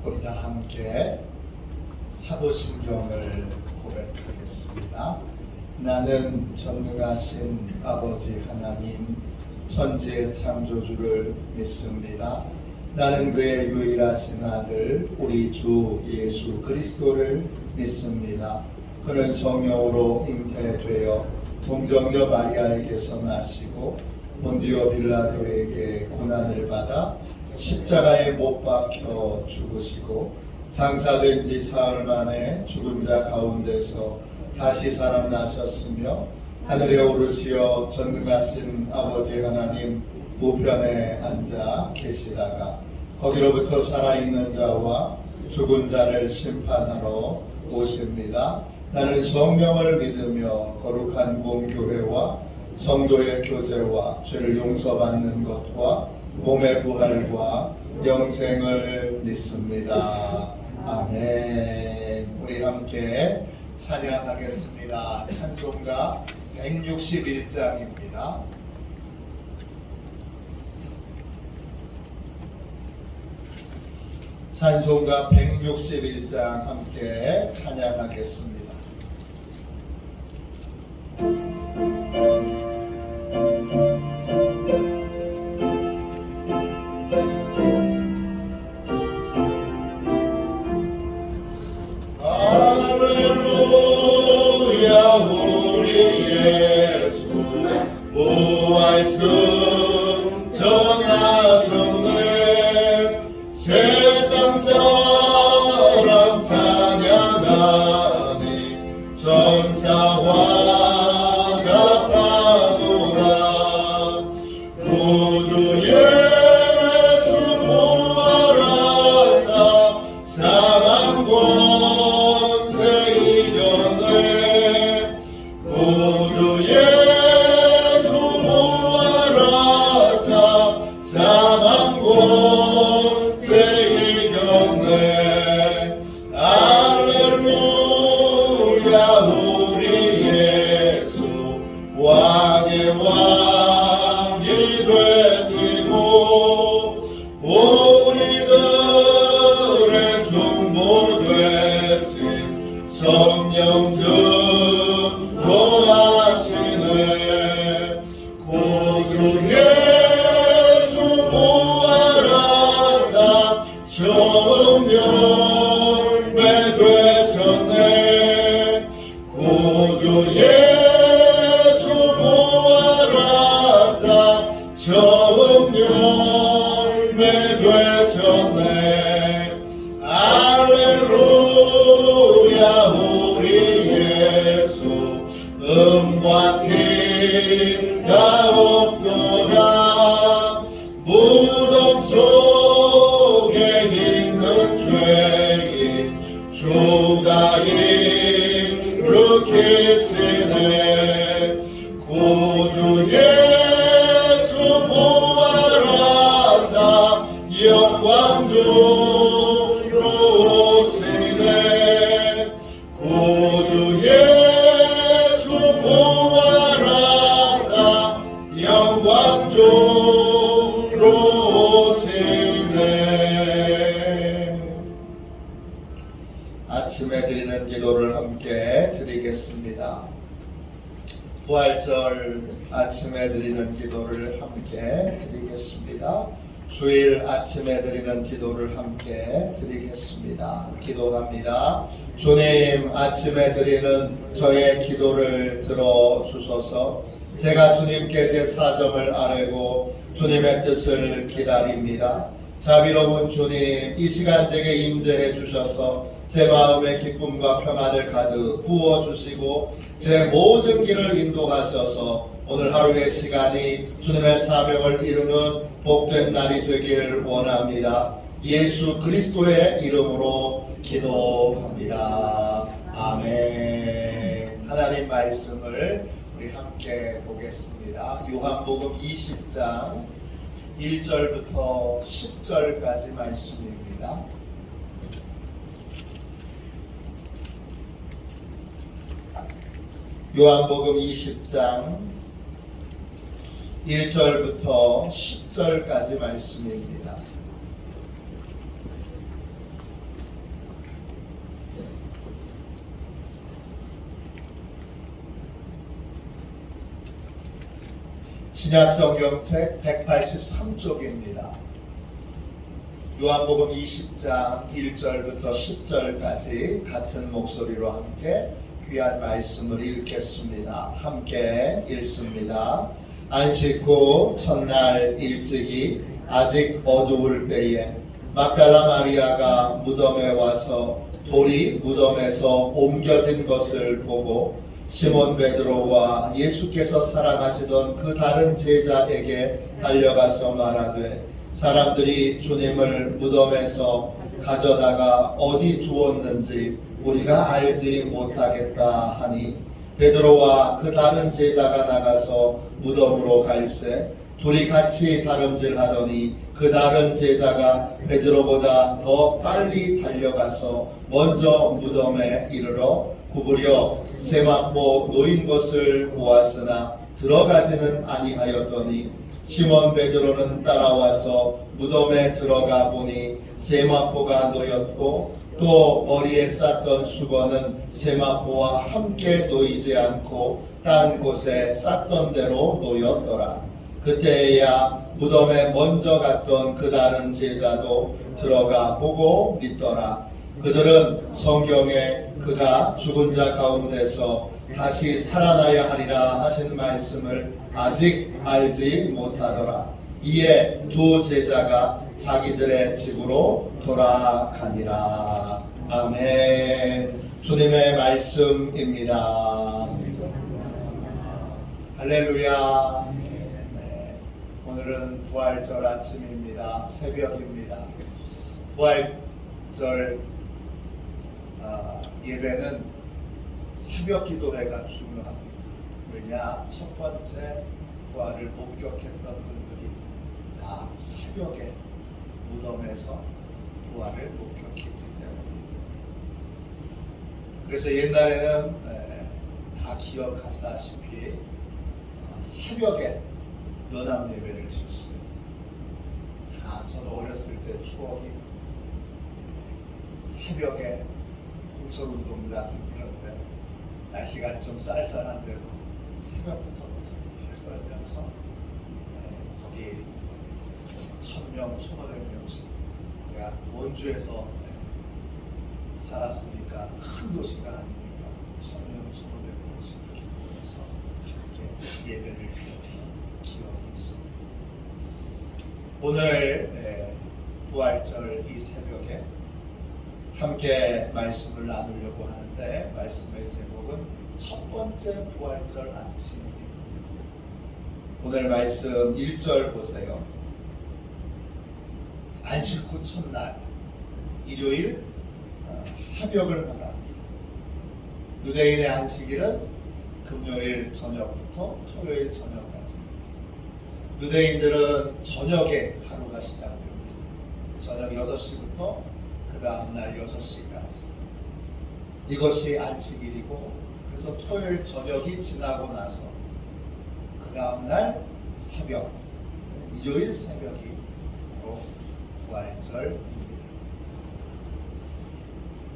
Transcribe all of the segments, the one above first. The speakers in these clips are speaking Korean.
우리 다 함께 사도신경을 고백하겠습니다. 나는 전능하신 아버지 하나님 천지의 창조주를 믿습니다. 나는 그의 유일하신 아들 우리 주 예수 그리스도를 믿습니다. 그는 성령으로 잉태되어 동정녀 마리아에게서 나시고 본디오 빌라도에게 고난을 받아 십자가에 못 박혀 죽으시고 장사된 지 사흘 만에 죽은 자 가운데서 다시 살아나셨으며 하늘에 오르시어 전능하신 아버지 하나님 우편에 앉아 계시다가 거기로부터 살아있는 자와 죽은 자를 심판하러 오십니다. 나는 성령을 믿으며 거룩한 공교회와 성도의 교제와 죄를 용서받는 것과 몸의 부활과 영생을 믿습니다. 아멘. 우리 함께 찬양하겠습니다. 찬송가 161장입니다. 찬송가 161장 함께 찬양하겠습니다. 할렐루야 우리 예수 부활승 전하셨네. 세상 사람 찬양하니 전사와 갚아도다. 구주 예수 부활하사 사망 권세 이겼네. 구주 예수 부활하사 사망 권세 이겼네. 할렐루야 우리 예수 왕의 왕이 되시고 우리들의 중보 되신 성령 증거하시네. 구주 예수 부활하사 처음 열매 되셨네. 구주 예수 부활하사 처음 열매 되셨네. 할렐루야 우리 예수 음과 티가 없도다. 무덤 속에 있는 죄인 주가 일으키시네. 구주 예수 부활하사 영광 주로 오시네. 구주 예수 부활하사 영광 주로 오시네. 아침에 드리는 기도를 함께 드리겠습니다. 부활절 아침에 드리는 기도를 함께 드리겠습니다. 주일 아침에 드리는 기도를 함께 드리겠습니다. 기도합니다. 주님, 아침에 드리는 저의 기도를 들어주소서. 제가 주님께 제 사정을 아뢰고 주님의 뜻을 기다립니다. 자비로운 주님, 이 시간 제게 임재해 주셔서 제 마음의 기쁨과 평안을 가득 부어주시고 제 모든 길을 인도하셔서 오늘 하루의 시간이 주님의 사명을 이루는 복된 날이 되기를 원합니다. 예수 그리스도의 이름으로 기도합니다. 아멘. 하나님 말씀을 우리 함께 보겠습니다. 요한복음 20장 1절부터 10절까지 말씀입니다. 요한복음 20장 1절부터 10절까지 말씀입니다. 신약성경책 183쪽입니다. 요한복음 20장 1절부터 10절까지 같은 목소리로 함께 귀한 말씀을 읽겠습니다. 함께 읽습니다. 안식 후 첫날 일찍이 아직 어두울 때에 막달라 마리아가 무덤에 와서 돌이 무덤에서 옮겨진 것을 보고 시몬 베드로와 예수께서 사랑하시던 그 다른 제자에게 달려가서 말하되 사람들이 주님을 무덤에서 가져다가 어디 두었는지 우리가 알지 못하겠다 하니 베드로와 그 다른 제자가 나가서 무덤으로 갈새 둘이 같이 다름질하더니 그 다른 제자가 베드로보다 더 빨리 달려가서 먼저 무덤에 이르러 구부려 세마포 놓인 것을 보았으나 들어가지는 아니하였더니 시몬 베드로는 따라와서 무덤에 들어가 보니 세마포가 놓였고 또 머리에 쌌던 수건은 세마포와 함께 놓이지 않고 딴 곳에 쌌던 대로 놓였더라. 그때야 무덤에 먼저 갔던 그 다른 제자도 들어가 보고 믿더라. 그들은 성경에 그가 죽은 자 가운데서 다시 살아나야 하리라 하신 말씀을 아직 알지 못하더라. 이에 두 제자가 자기들의 집으로 돌아가니라. 아멘. 주님의 말씀입니다. 할렐루야. 네, 오늘은 부활절 아침입니다. 새벽입니다. 부활절 예배는 새벽 기도회가 중요합니다. 왜냐? 첫 번째 부활을 목격했던 분들이 다 새벽에 무덤에서 부활을 목격했기 때문입니다. 그래서 옛날에는 다 기억하시다시피 새벽에 연합 예배를 드렸습니다. 다 저도 어렸을 때 추억이 새벽에 공설운동장 이런데 날씨가 좀 쌀쌀한데도 새벽부터 떨면서 거기 1000명, 1500명씩 제가 원주에서 살았으니까 큰 도시가 아니니까 1000명, 1500명씩 이렇게 모여서 함께 예배를 드렸던 기억이 있습니다. 오늘 부활절 이 새벽에 함께 말씀을 나누려고 하는데 말씀의 제목은 첫 번째 부활절 아침입니다. 오늘 말씀 1절 보세요. 안식 후 첫날 일요일 새벽을 말합니다. 유대인의 안식일은 금요일 저녁부터 토요일 저녁까지입니다. 유대인들은 저녁에 하루가 시작됩니다. 저녁 6시부터 그 다음날 6시까지 이것이 안식일이고 그래서 토요일 저녁이 지나고 나서 그 다음날 새벽 일요일 새벽이 바로 부활절입니다.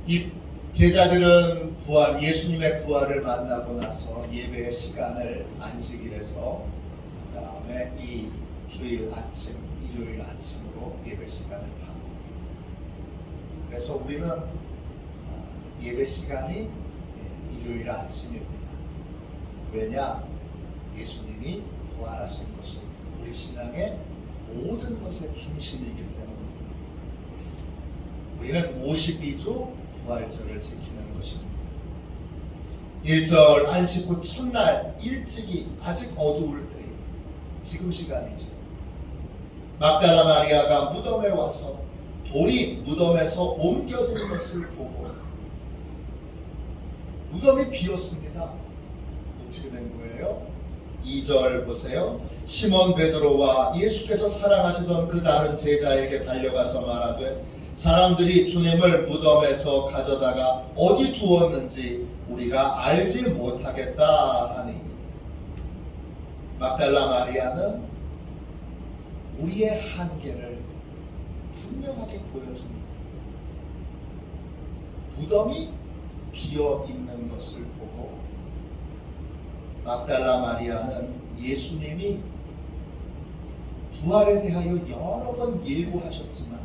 이 제자들은 예수님의 부활을 만나고 나서 예배의 시간을 안식일에서 그 다음에 이 주일 아침 일요일 아침으로 예배 시간을 바꿉니다. 그래서 우리는 예배 시간이 일요일 아침입니다. 왜냐? 예수님이 부활하신 것이 우리 신앙의 모든 것의 중심이기 때문입니다. 우리는 52주 부활절을 지키는 것입니다. 1절 안식 후 첫날 일찍이 아직 어두울 때에 지금 시간이죠. 막달라 마리아가 무덤에 와서 돌이 무덤에서 옮겨진 것을 보고 무덤이 비었습니다. 어떻게 된 거예요? 2절 보세요. 시몬 베드로와 예수께서 사랑하시던 그 다른 제자에게 달려가서 말하되 사람들이 주님을 무덤에서 가져다가 어디 두었는지 우리가 알지 못하겠다 하니 막달라 마리아는 우리의 한계를 분명하게 보여줍니다. 무덤이 비어 있는 것을 보고 막달라 마리아는 예수님이 부활에 대하여 여러 번 예고하셨지만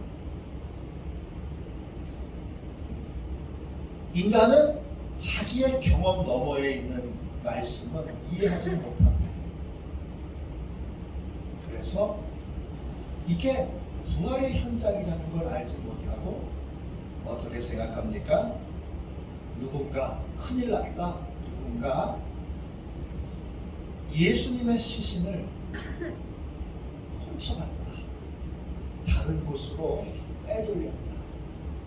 인간은 자기의 경험 너머에 있는 말씀은 이해하지 못합니다. 그래서 이게 부활의 현장이라는 걸 알지 못하고 어떻게 생각합니까? 누군가 큰일 났다. 누군가 예수님의 시신을 훔쳐갔다. 다른 곳으로 빼돌렸다.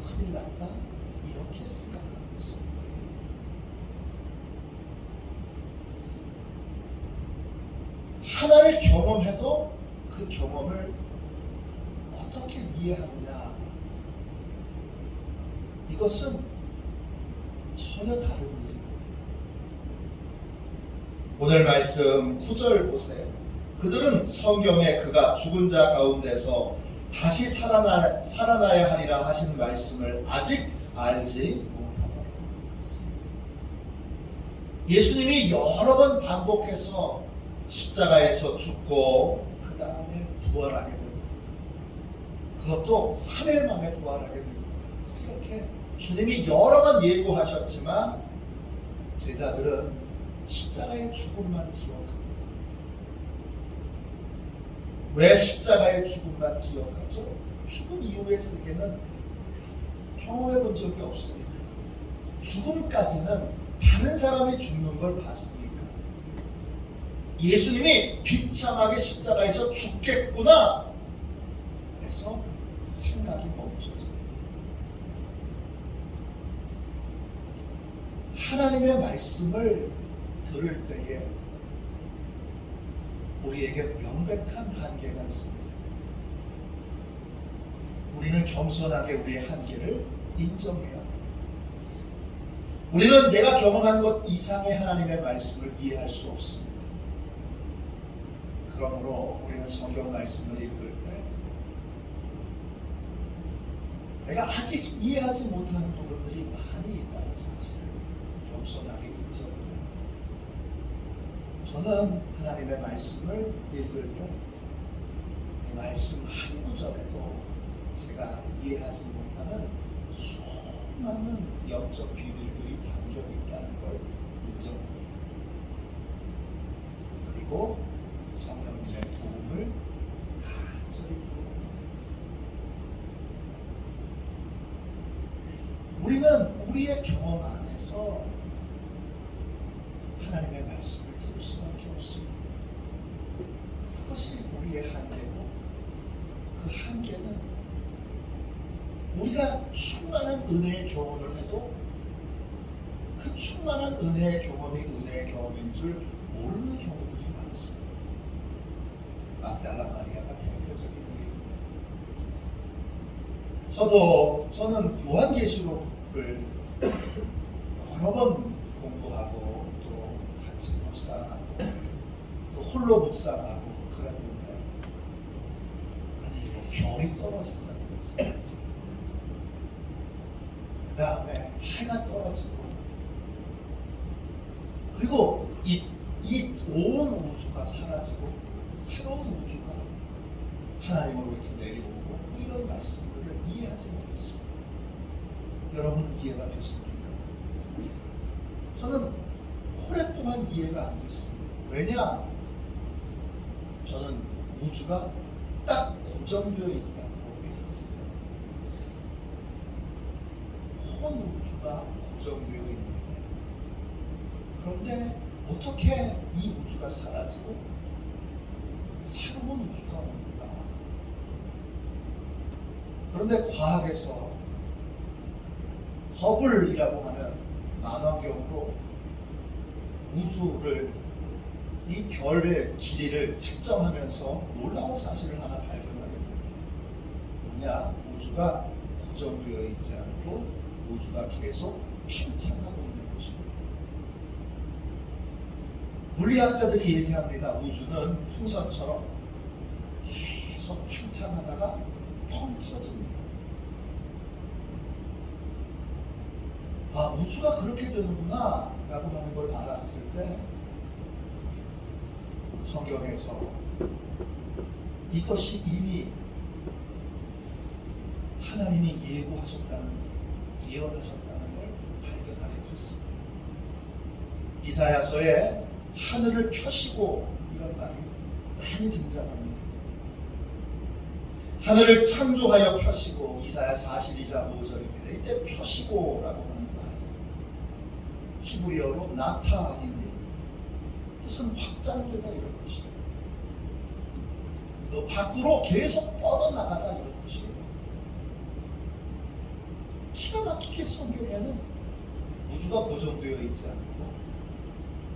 큰일 났다. 이렇게 생각하고 있습니다. 하나를 경험해도 그 경험을 어떻게 이해하느냐, 이것은 전혀 다른 일입니다. 오늘 말씀 9절 보세요. 그들은 성경에 그가 죽은 자 가운데서 다시 살아나야 하리라 하신 말씀을 아직 알지 못하더라. 예수님이 여러 번 반복해서 십자가에서 죽고 그 다음에 부활하게 될 거다. 그것도 3일 만에 부활하게 될 거다. 이렇게 주님이 여러 번 예고하셨지만 제자들은 십자가의 죽음만 기억합니다. 왜 십자가의 죽음만 기억하죠? 죽음 이후의 세계는 경험해 본 적이 없으니까. 죽음까지는 다른 사람이 죽는 걸 봤으니까. 예수님이 비참하게 십자가에서 죽겠구나 해서 생각이 멈춰집니다. 하나님의 말씀을 들을 때에 우리에게 명백한 한계가 있습니다. 우리는 겸손하게 우리의 한계를 인정해야 합니다. 우리는 내가 경험한 것 이상의 하나님의 말씀을 이해할 수 없습니다. 그러므로 우리는 성경 말씀을 읽을 때 내가 아직 이해하지 못하는 부분들이 많이 있다는 사실을 겸손하게 인정해야 합니다. 저는 하나님의 말씀을 읽을 때 이 말씀 한 구절에도 제가 이해하지 못하는 수많은 영적 비밀들이 담겨 있다는 걸 인정합니다. 그리고 성령님의 도움을 간절히 구합니다. 우리는 우리의 경험 안에서 하나님의 말씀을 들을 수밖에 없습니다. 그것이 우리의 한계고, 그 한계는 우리가 충만한 은혜의 경험을 해도 그 충만한 은혜의 경험이 은혜의 경험인 줄 모르는 경우들이 많습니다. 막달라 마리아가 대표적인 예입니다. 저는 요한계시록을 여러 번 공부하고 또 같이 묵상하고 또 홀로 묵상하고 그랬는데, 아니 뭐 별이 떨어진다든지 그 다음에 해가 떨어지고, 그리고 이 온 우주가 사라지고 새로운 우주가 하나님으로부터 내려오고 뭐 이런 말씀들을 이해하지 못했습니다. 여러분은 이해가 되십니까? 저는 오랫동안 이해가 안 됐습니다. 왜냐? 저는 우주가 딱 고정되어 있다고 믿었기 때문에. 온 우주가 고정되어 있는데, 그런데 어떻게 이 우주가 사라지고 새로운 우주가 오는가? 그런데 과학에서 허블이라고 하는 만원경으로 우주를, 이 별의 길이를 측정하면서 놀라운 사실을 하나 발견하게 됩니다. 뭐냐? 우주가 고정되어 있지 않고 우주가 계속 팽창하고 있는 것입니다. 물리학자들이 얘기합니다. 우주는 풍선처럼 계속 팽창하다가 펑 터집니다. 아, 우주가 그렇게 되는구나 라고 하는 걸 알았을 때 성경에서 이것이 이미 하나님이 예고하셨다는 것, 예언하셨다는 걸 발견하게 됐습니다. 이사야서에 하늘을 펴시고 이런 말이 많이 등장합니다. 하늘을 창조하여 펴시고, 이사야 42장 5절입니다. 이때 펴시고라고 하는 말이 히브리어로 나타입니다. 뜻은 확장되다 이런 뜻이에요. 너 밖으로 계속 뻗어나가다 이런 뜻이에요. 기가 막히게 성경에는 우주가 고정되어 있지 않고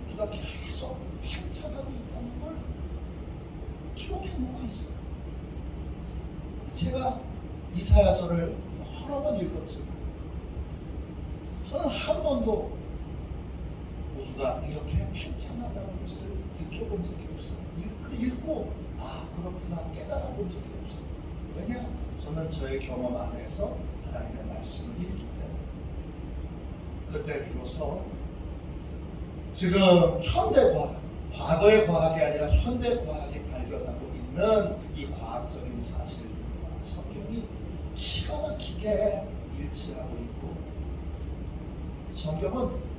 우주가 계속 팽창하고 있다는 걸 기록해 놓고 있어요. 제가 이사야서를 여러 번 읽었지만 저는 한 번도 우주가 이렇게 팽창하다는 것을 느껴본 적이 없어요. 읽고 아 그렇구나 깨달아 본 적이 없어요. 왜냐? 저는 저의 경험 안에서 하나님의 말씀을 읽기 때문에. 그때 비로소 지금 현대과학, 과거의 과학이 아니라 현대과학이 발견하고 있는 이 과학적인 사실들과 성경이 기가 막히게 일치하고 있고, 성경은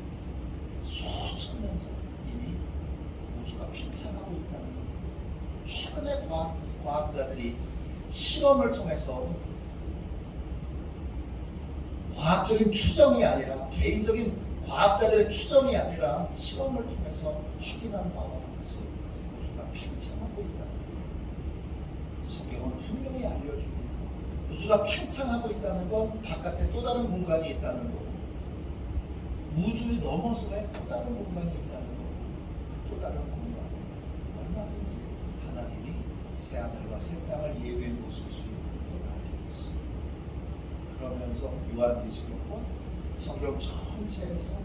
수천 년 전에 이미 우주가 팽창하고 있다는 것. 최근에 과학자들이 실험을 통해서 과학적인 추정이 아니라, 개인적인 과학자들의 추정이 아니라 실험을 통해서 확인한 바와 같이 우주가 팽창하고 있다는 것. 성경은 분명히 알려주고 있고, 우주가 팽창하고 있다는 건 바깥에 또 다른 공간이 있다는 거고, 우주 넘어서의 또 다른 공간이 있다는 거고, 그 또 다른 공간에 얼마든지 하나님이 새하늘과 새 땅을 예비해 놓으실 수 있다는 걸 알게 됐습니다. 그러면서 요한계시록과 성경 전체에서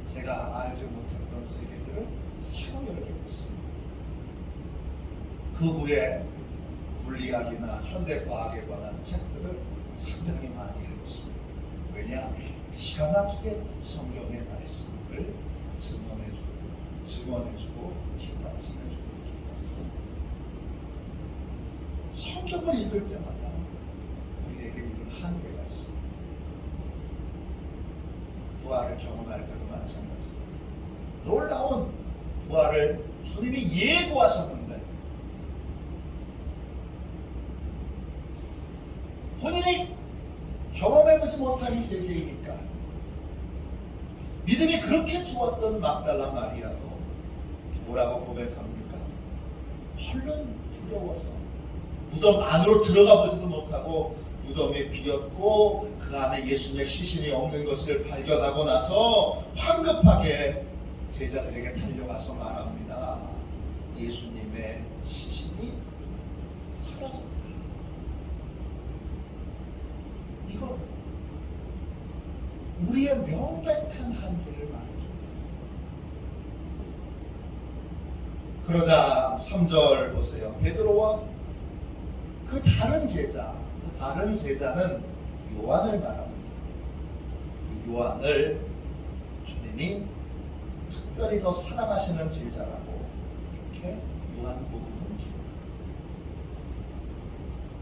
제가 알지 못했던 세계들을 새로 열게 됐습니다. 그 후에 물리학이나 현대과학에 관한 책들을 상당히 많이 읽었습니다. 왜냐? 기가 막히게 성경의 말씀을 증언해주고 뒷받침해주고 있기 때문에 성경을 읽을 때마다 우리에게 이런 한계가 있습니다. 부활을 경험할 때도 마찬가지입니다. 놀라운 부활을 주님이 예고하셨는데 본인이 경험해보지 못한 세계이니까 믿음이 그렇게 좋았던 막달라 마리아도 뭐라고 고백합니까? 얼른 두려워서 무덤 안으로 들어가 보지도 못하고 무덤이 비었고 그 안에 예수님의 시신이 없는 것을 발견하고 나서 황급하게 제자들에게 달려가서 말합니다. 예수님의 시신이 사라졌다. 이건 우리의 명백한 한계를 말해줍니다. 그러자 3절 보세요. 베드로와 그 다른 제자는 요한을 말합니다. 요한을 주님이 특별히 더 사랑하시는 제자라고 그렇게 요한복음은 기록합니다.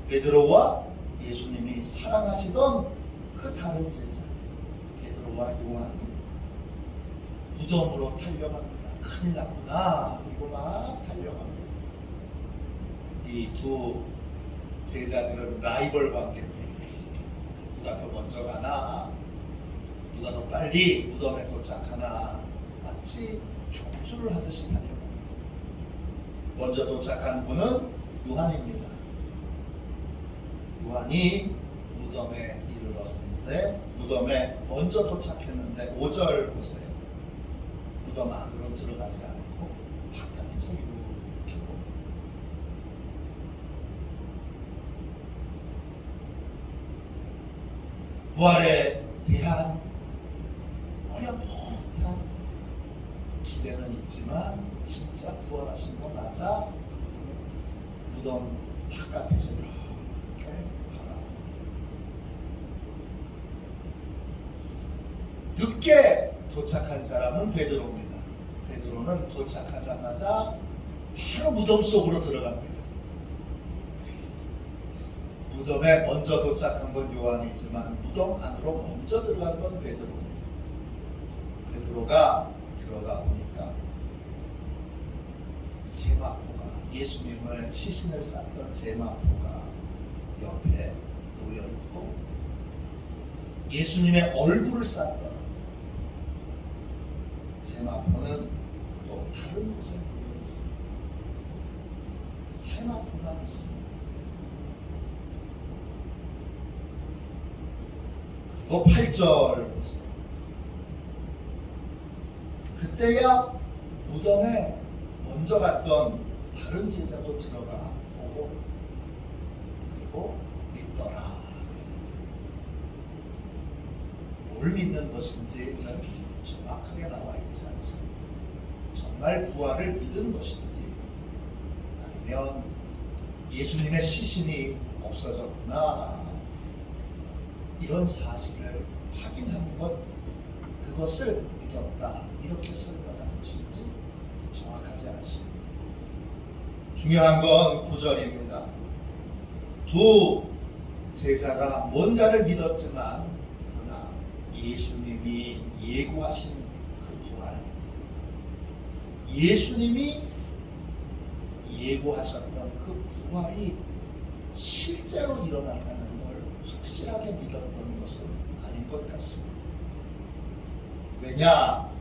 베드로와 예수님이 사랑하시던 그 다른 제자 베드로와 요한이 무덤으로 달려갑니다. 큰일 났구나. 그리고 막 달려갑니다. 이 두 제자들은 라이벌 관계입니다. 누가 더 먼저 가나, 누가 더 빨리 무덤에 도착하나, 마치 격주를 하듯이 달려갑니다. 먼저 도착한 분은 요한입니다. 요한이 무덤에 이르렀는데 무덤에 먼저 도착했는데 5절 보세요. 무덤 안으로 들어가지 않고 바깥에서 이렇게 봅니다. 부활에 대한 어렴풋한 기대는 있지만 진짜 부활하신 거 맞아? 무덤 바깥에서 이렇게 바라봅니다. 늦게 도착한 사람은 베드로입니다. 베드로는 도착하자마자 바로 무덤 속으로 들어갑니다. 무덤에 먼저 도착한 건 요한이지만 무덤 안으로 먼저 들어간 건 베드로입니다. 베드로가 들어가 보니까 세마포가, 예수님을 시신을 쌌던 세마포가 옆에 놓여 있고, 예수님의 얼굴을 쌌던 세마포는 또 다른 곳에 놓여 있습니다. 세마포만 있습니다. 그리고 8절 보세요. 그때야 무덤에 먼저 갔던 다른 제자도 들어가 보고 그리고 믿더라. 뭘 믿는 것인지는 정확하게 나와 있지 않습니다. 정말 부활을 믿은 것인지, 아니면 예수님의 시신이 없어졌구나, 이런 사실을 확인한 것, 그것을 믿었다, 이렇게 설명한 것인지 정확하지 않습니다. 중요한 건 9절입니다. 두 제자가 뭔가를 믿었지만 그러나 예수님이 예고하신 그 부활, 예수님이 예고하셨던 그 부활이 실제로 일어났다는 걸 확실하게 믿었던 것은 아닌 것 같습니다. 왜냐?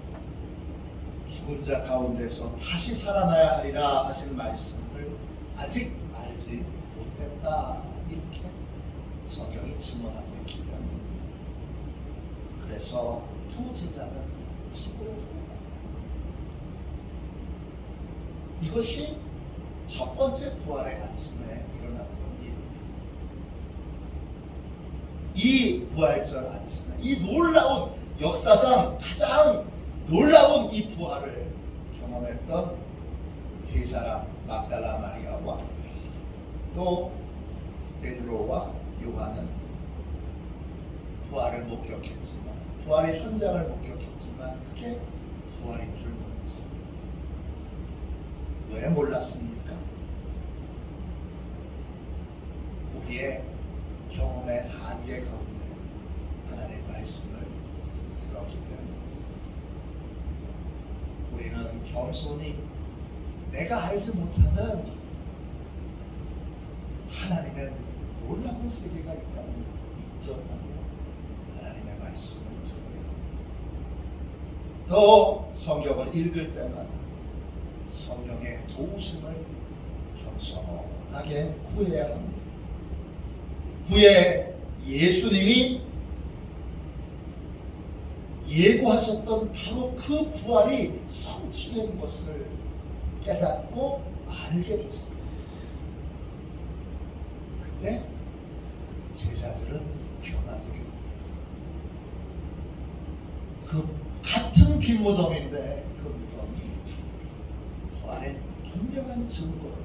죽은 자 가운데서 다시 살아나야 하리라 하신 말씀을 아직 알지 못했다, 이렇게 성경이 증언하고 있기 때문입니다. 그래서 두 제자는 집으로 돌아갑니다. 이것이 첫 번째 부활의 아침에 일어났던 일입니다. 이 부활절 아침에 이 놀라운, 역사상 가장 놀라운 이 부활을 경험했던 세 사람, 막달라 마리아와 또 베드로와 요한은 부활을 목격했지만, 부활의 현장을 목격했지만 그게 부활인 줄 몰랐습니다. 왜 몰랐습니까? 우리의 경험의 한계 가운데 하나님의 말씀을 들었기 때문입니다. 우리는 겸손히 내가 알지 못하는 하나님의 놀라운 세계가 있다는 걸 인정하고 하나님의 말씀을 들어야 합니다. 또 성경을 읽을 때마다 성령의 도우심을 겸손하게 구해야 합니다. 후에 예수님이 예고하셨던 바로 그 부활이 성취된 것을 깨닫고 알게 됐습니다. 그때 제자들은 변화되게 됩니다. 그 같은 빈 무덤인데 그 무덤이 부활의 분명한 증거를,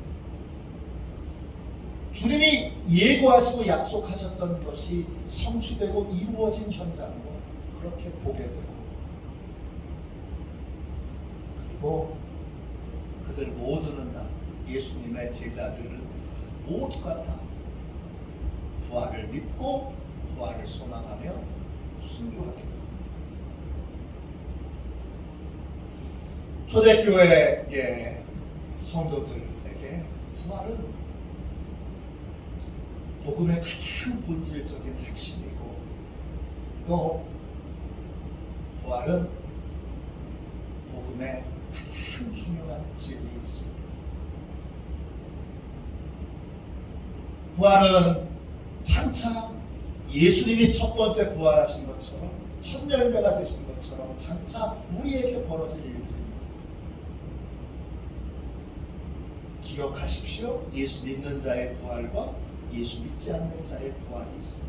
주님이 예고하시고 약속하셨던 것이 성취되고 이루어진 현장으로 그렇게 보게 되고, 그리고 그들 모두는 다, 예수님의 제자들은 모두가 다 부활을 믿고 부활을 소망하며 순교하게 됩니다. 초대교회의 성도들에게 부활은 복음의 가장 본질적인 핵심이고, 또 부활은 복음의 가장 중요한 진리였습니다. 부활은 장차 예수님이 첫 번째 부활하신 것처럼, 첫 열매가 되신 것처럼 장차 우리에게 벌어질 일들입니다. 기억하십시오. 예수 믿는 자의 부활과 예수 믿지 않는 자의 부활이 있습니다.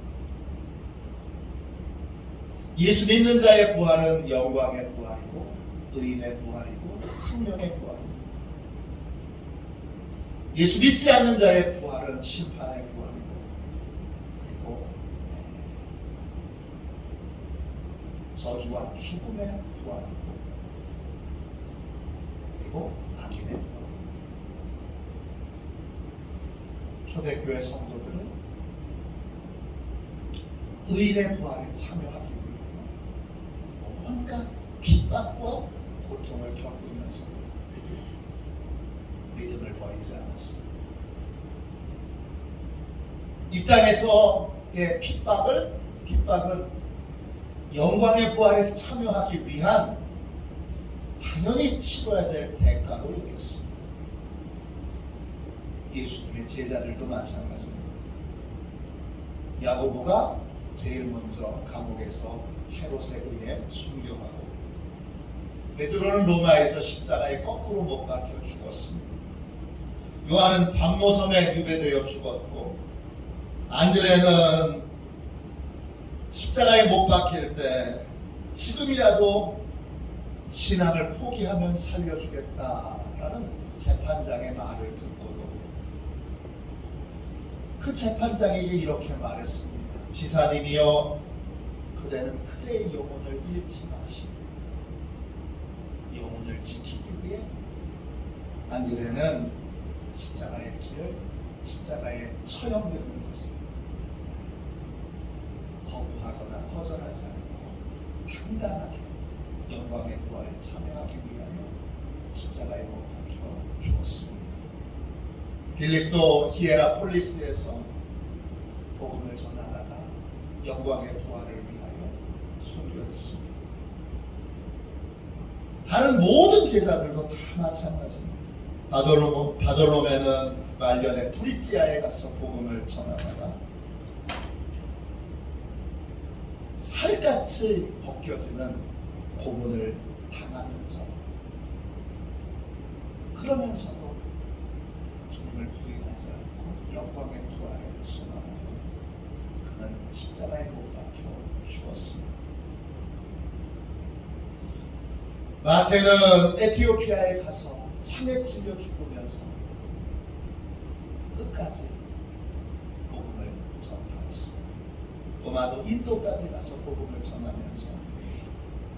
예수 믿는 자의 부활은 영광의 부활이고, 의인의 부활이고, 생명의 부활입니다. 예수 믿지 않는 자의 부활은 심판의 부활이고, 그리고 저주와 죽음의 부활이고, 그리고 악인의 부활입니다. 초대교회 성도들은 의인의 부활에 참여하기 위하여 온갖 핍박과 고통을 겪으면서도 믿음을 버리지 않았습니다. 이 땅에서의 핍박은 영광의 부활에 참여하기 위한 당연히 치러야 될 대가로 여겼습니다. 예수님의 제자들도 마찬가지입니다. 야고보가 제일 먼저 감옥에서 헤롯에 의해 순교하고, 베드로는 로마에서 십자가에 거꾸로 못 박혀 죽었습니다. 요한은 박모섬에 유배되어 죽었고, 안드레는 십자가에 못 박힐 때 지금이라도 신앙을 포기하면 살려주겠다라는 재판장의 말을 듣고도 그 재판장에게 이렇게 말했습니다. 지사님이여, 그대는 그대의 영혼을 잃지 마시고 영혼을 지키기 위해 안드레는 십자가의 길을, 십자가에 처형되는 것을 거부하거나 거절하지 않고 당당하게 영광의 부활에 참여하기 위하여 십자가에 못 박혀 죽었습니다. 빌립도 히에라폴리스에서 복음을 전하다가 영광의 부활을 위하여 순교했습니다. 다른 모든 제자들도 다 마찬가지입니다. 바돌로메는 말년에 브리지아에 가서 복음을 전하다가 살같이 벗겨지는 고문을 당하면서, 그러면서도 주님을 부인하지 않고 영광의 부활을 소망하여 그는 십자가에 못 박혀 죽었습니다. 마태는 에티오피아에 가서 창에 찔려 죽으면서 끝까지 복음을 전파했습니다. 도마도 인도까지 가서 복음을 전하면서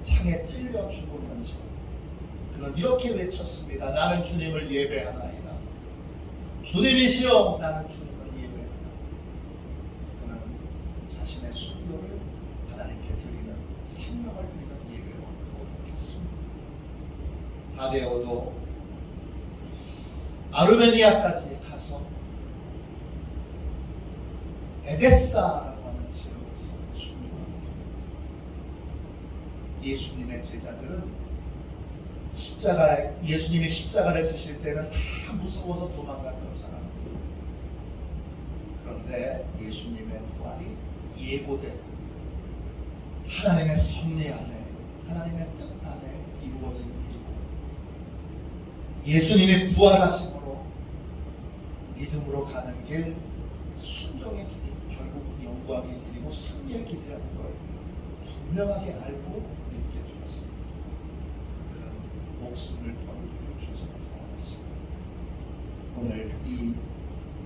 창에 찔려 죽으면서 그는 이렇게 외쳤습니다. 나는 주님을 예배하나이다. 주님이시여, 나는 주님을 예배하나이다. 그는 자신의 순교를 하나님께 드리는, 생명을 드리는 예배로 고백했습니다. 다데오도 아르메니아까지 가서 에데사라고 하는 지역에서 순교하게 됩니다. 예수님의 제자들은 예수님이 십자가를 지실 때는 다 무서워서 도망갔던 사람들입니다. 그런데 예수님의 부활이 예고된 하나님의 섭리 안에, 하나님의 뜻 안에 이루어진 일이고, 예수님이 부활하심으로 믿음으로 가는 길, 순종의 길이 결국 영광의 길이고 승리의 길이라는 걸 분명하게 알고 믿게 되었습니다. 그들은 목숨을 버리기를 주저하지 않았습니다. 오늘 이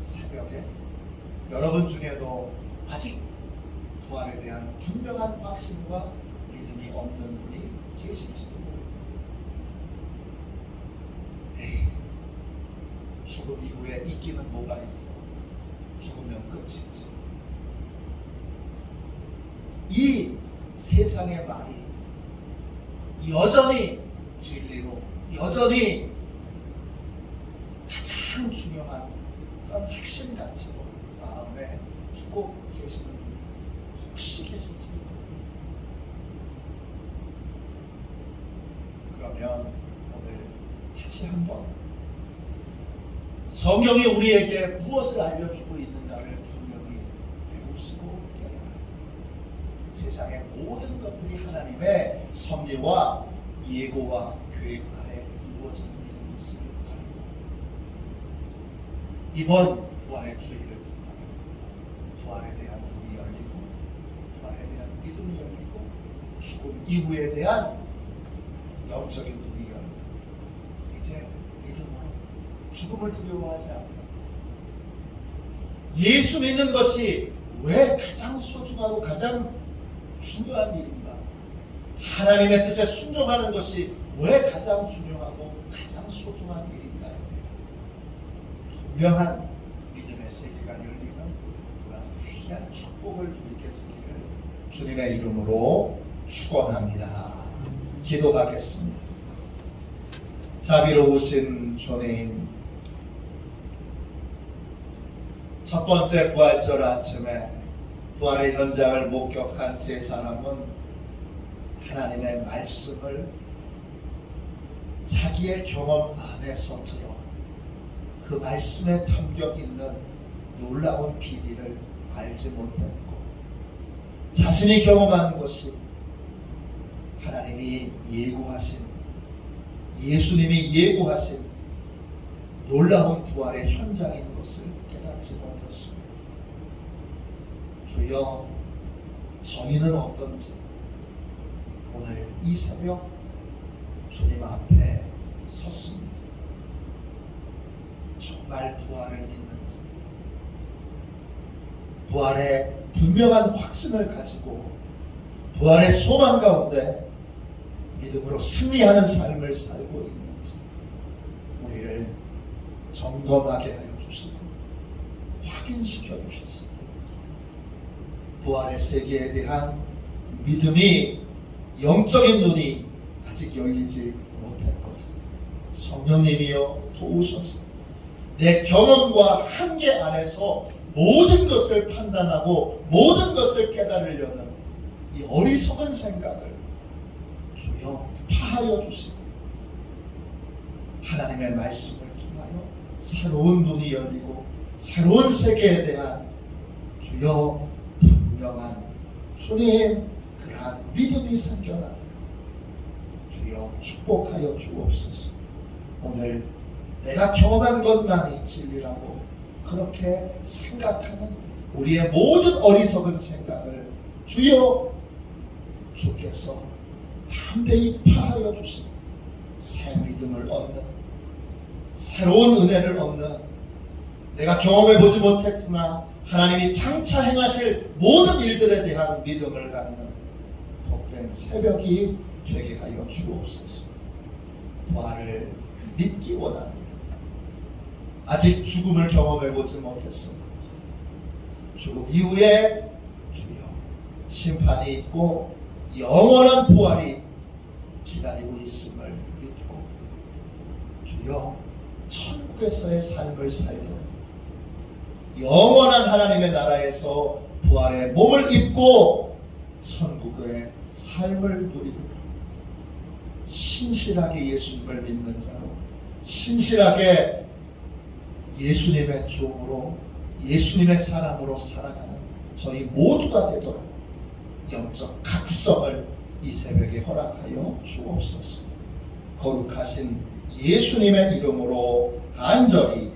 새벽에 여러분 중에도 아직 부활에 대한 분명한 확신과 믿음이 없는 분이 계실지도 모릅니다. 에이, 죽음 이후에 있기는 뭐가 있어? 죽으면 끝이지. 이 세상의 말이 여전히 진리로, 여전히 가장 중요한 그런 핵심 가치로 마음에 두고 계시는 분이 혹시 계실지 모릅니다. 그러면 오늘 다시 한번 성경이 우리에게 무엇을 알려주고 있는가를 분명히 배우시고 깨달아 세상의 모든 것들이 하나님의 섭리와 예고와 계획 아래 이루어지는 일인 것을 알고, 이번 부활주의를 통하여 부활에 대한 눈이 열리고, 부활에 대한 믿음이 열리고, 죽음 이후에 대한 영적인 눈이 열리고, 이제 믿음으로 죽음을 두려워하지 않고 예수 믿는 것이 왜 가장 소중하고 가장 중요한 일인가? 하나님의 뜻에 순종하는 것이 왜 가장 중요하고 가장 소중한 일인가에 대한 분명한 믿음의 세계가 열리는 그런 귀한 축복을 누리게 되기를 주님의 이름으로 축원합니다. 기도하겠습니다. 자비로우신 주님, 첫 번째 부활절 아침에 부활의 현장을 목격한 세 사람은 하나님의 말씀을 자기의 경험 안에서 들어 그 말씀에 담겨 있는 놀라운 비밀을 알지 못했고, 자신이 경험한 것이 하나님이 예고하신, 예수님이 예고하신 놀라운 부활의 현장인 것을 깨닫지 못했습니다. 주여, 저희는 어떤지 오늘 이 새벽 주님 앞에 섰습니다. 정말 부활을 믿는지, 부활의 분명한 확신을 가지고 부활의 소망 가운데 믿음으로 승리하는 삶을 살고 있는지 우리를 점검하게 하여 주시고 확인시켜 주셔서 부활의 세계에 대한 믿음이, 영적인 눈이 아직 열리지 못했거든. 성령님이여 도우셔서 내 경험과 한계 안에서 모든 것을 판단하고 모든 것을 깨달으려는 이 어리석은 생각을 주여 파하여 주시고 하나님의 말씀을 통하여 새로운 눈이 열리고 새로운 세계에 대한 주여 분명한 주님 그러한 믿음이 생겨나도록 주여 축복하여 주옵소서. 오늘 내가 경험한 것만이 진리라고 그렇게 생각하는 우리의 모든 어리석은 생각을 주여 주께서 담대히 파하여 주시고 새 믿음을 얻는, 새로운 은혜를 얻는, 내가 경험해보지 못했으나 하나님이 장차 행하실 모든 일들에 대한 믿음을 갖는 복된 새벽이 되게 하여 주옵소서. 부활을 믿기 원합니다. 아직 죽음을 경험해보지 못했으나 죽음 이후에 주여 심판이 있고 영원한 부활이 기다리고 있음을 믿고 주여 천국에서의 삶을 살려 영원한 하나님의 나라에서 부활의 몸을 입고 천국의 삶을 누리도록 신실하게 예수님을 믿는 자로, 신실하게 예수님의 종으로, 예수님의 사람으로 살아가는 저희 모두가 되도록 영적 각성을 이 새벽에 허락하여 주옵소서. 거룩하신 예수님의 이름으로 간절히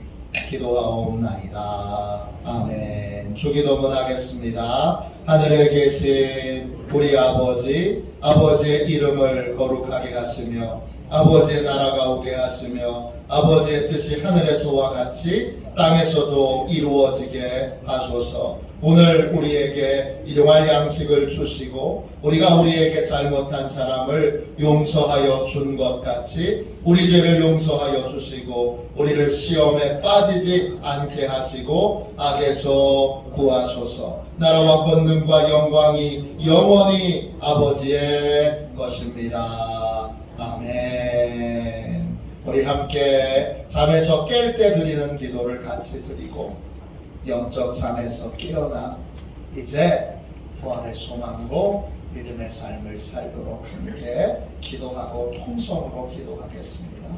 기도하옵나이다. 아멘. 주기도문 하겠습니다. 하늘에 계신 우리 아버지, 아버지의 이름을 거룩하게 하시며 아버지의 나라가 오게 하시며 아버지의 뜻이 하늘에서와 같이 땅에서도 이루어지게 하소서. 오늘 우리에게 일용할 양식을 주시고 우리가 우리에게 잘못한 사람을 용서하여 준 것 같이 우리 죄를 용서하여 주시고 우리를 시험에 빠지지 않게 하시고 악에서 구하소서. 나라와 권능과 영광이 영원히 아버지의 것입니다. 아멘. 우리 함께 잠에서 깰 때 드리는 기도를 같이 드리고 영적 잠에서 깨어나 이제 부활의 소망으로 믿음의 삶을 살도록 함께 기도하고 통성으로 기도하겠습니다.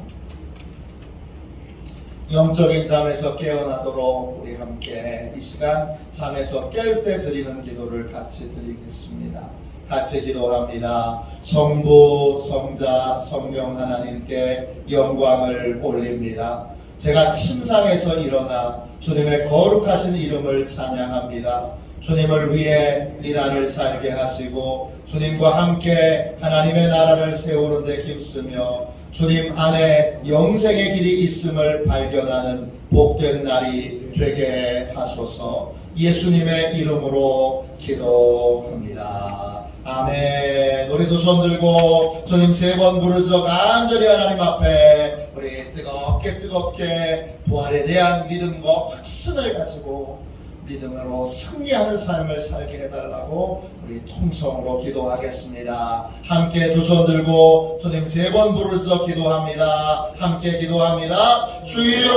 영적인 잠에서 깨어나도록 우리 함께 이 시간 잠에서 깰 때 드리는 기도를 같이 드리겠습니다. 같이 기도합니다. 성부, 성자, 성령 하나님께 영광을 올립니다. 제가 침상에서 일어나 주님의 거룩하신 이름을 찬양합니다. 주님을 위해 이 날을 살게 하시고 주님과 함께 하나님의 나라를 세우는 데 힘쓰며 주님 안에 영생의 길이 있음을 발견하는 복된 날이 되게 하소서. 예수님의 이름으로 기도합니다. 아멘. 우리 두 손 들고 주님 세 번 부르짖어 간절히 하나님 앞에 우리 뜨겁게 부활에 대한 믿음과 확신을 가지고 믿음으로 승리하는 삶을 살게 해달라고 우리 통성으로 기도하겠습니다. 함께 두 손 들고 주님 3번 부르짖어 기도합니다. 함께 기도합니다. 주여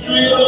주여